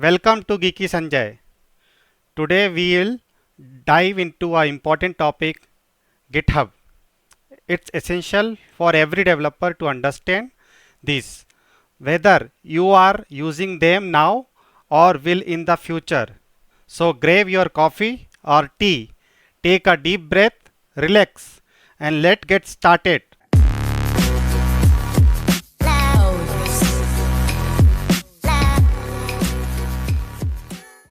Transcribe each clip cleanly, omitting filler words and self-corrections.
Welcome to Geeky Sanjay. Today we will dive into an important topic, GitHub. It's essential for every developer to understand this, whether you are using them now or will in the future. So grab your coffee or tea, take a deep breath, relax, and let's get started.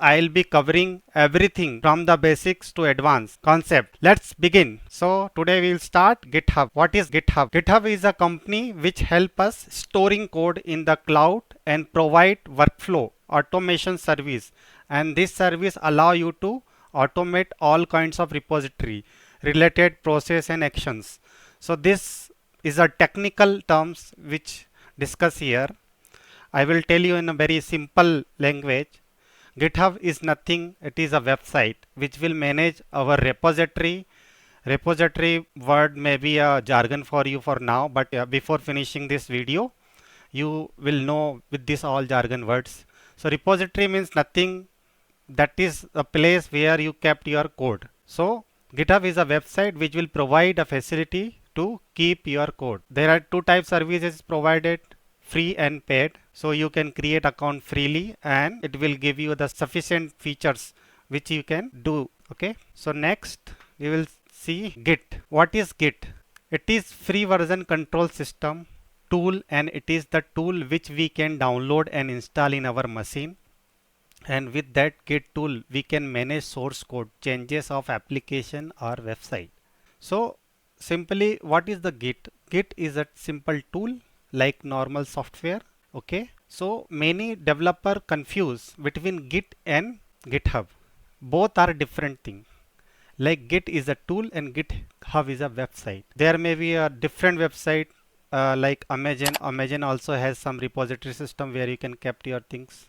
I'll be covering everything from the basics to advanced concept. Let's begin. So today we'll start GitHub. What is GitHub? GitHub is a company which help us storing code in the cloud and provide workflow automation service. And this service allow you to automate all kinds of repository related process and actions. So this is a technical terms which discuss here. I will tell you in a very simple language. GitHub is nothing, it is a website which will manage our repository. Repository word may be a jargon for you for now, but before finishing this video, you will know with this all jargon words. So repository means nothing, that is a place where you kept your code. So GitHub is a website which will provide a facility to keep your code. There are two types services provided, free and paid. So you can create account freely and it will give you the sufficient features which you can do. Okay. So next we will see Git. What is Git? It is free version control system tool, and it is the tool which we can download and install in our machine. And with that Git tool we can manage source code changes of application or website. So simply, what is the Git? Git is a simple tool like normal software. Okay, so many developer confuse between Git and GitHub. Both are different thing. Like Git is a tool and GitHub is a website. There may be a different website like Amazon. Amazon also has some repository system where you can keep your things.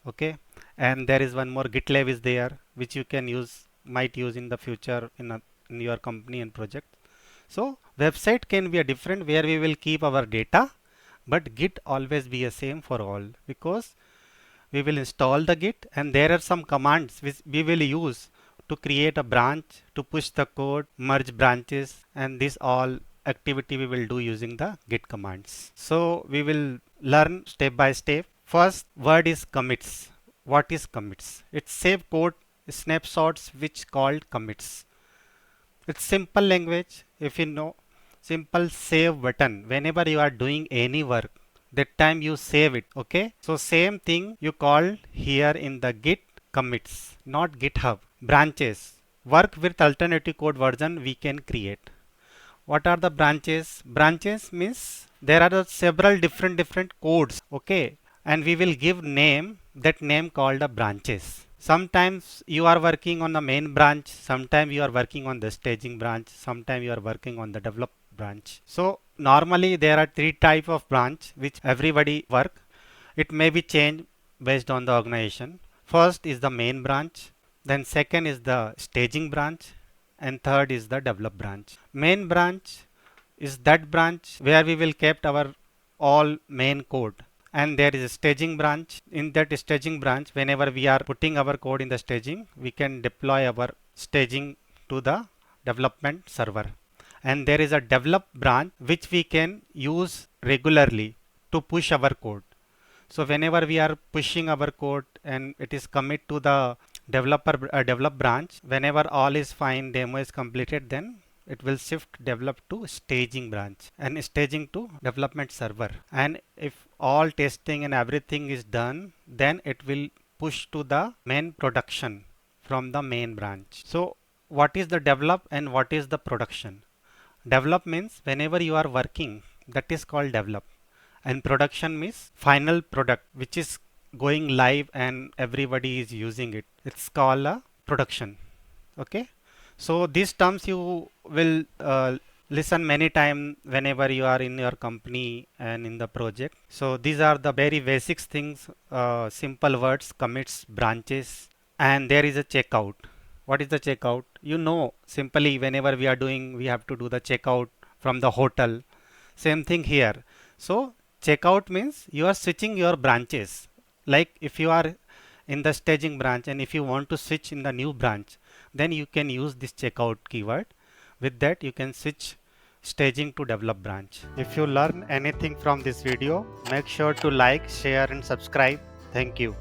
Okay, and there is one more, GitLab is there which you can might use in the future in your company and project. So website can be a different where we will keep our data, but Git always be a same for all, because we will install the Git and there are some commands which we will use to create a branch, to push the code, merge branches, and this all activity we will do using the Git commands. So we will learn step by step. First word is commits. What is commits? It's save code snapshots which called commits. It's simple language. If you know, simple save button. Whenever you are doing any work, that time you save it. Okay. So same thing you call here in the Git commits, not GitHub. Branches. Work with alternative code version we can create. What are the branches? Branches means there are several different codes. Okay. And we will give name, that name called the branches. Sometimes you are working on the main branch, sometimes you are working on the staging branch, sometimes you are working on the develop branch. So normally there are three type of branch which everybody work. It may be changed based on the organization. First is the main branch, then second is the staging branch, and third is the develop branch. Main branch is that branch where we will keep our all main code. And there is a staging branch. In that staging branch, whenever we are putting our code in the staging, we can deploy our staging to the development server. And there is a develop branch which we can use regularly to push our code. So whenever we are pushing our code and it is commit to the develop branch, whenever all is fine, demo is completed, then it will shift develop to staging branch and staging to development server. And if all testing and everything is done, then it will push to the main production from the main branch. So what is the develop and what is the production? Develop means whenever you are working, that is called develop, and production means final product which is going live and everybody is using it. It's called a production. Okay. So these terms you will listen many times whenever you are in your company and in the project. So these are the very basics things, simple words, commits, branches, and there is a checkout. What is the checkout? You know, simply whenever we are doing, we have to do the checkout from the hotel. Same thing here. So checkout means you are switching your branches. Like if you are in the staging branch, and if you want to switch in the new branch, then you can use this checkout keyword. With that you can switch staging to develop branch. If you learn anything from this video, make sure to like, share and subscribe. Thank you.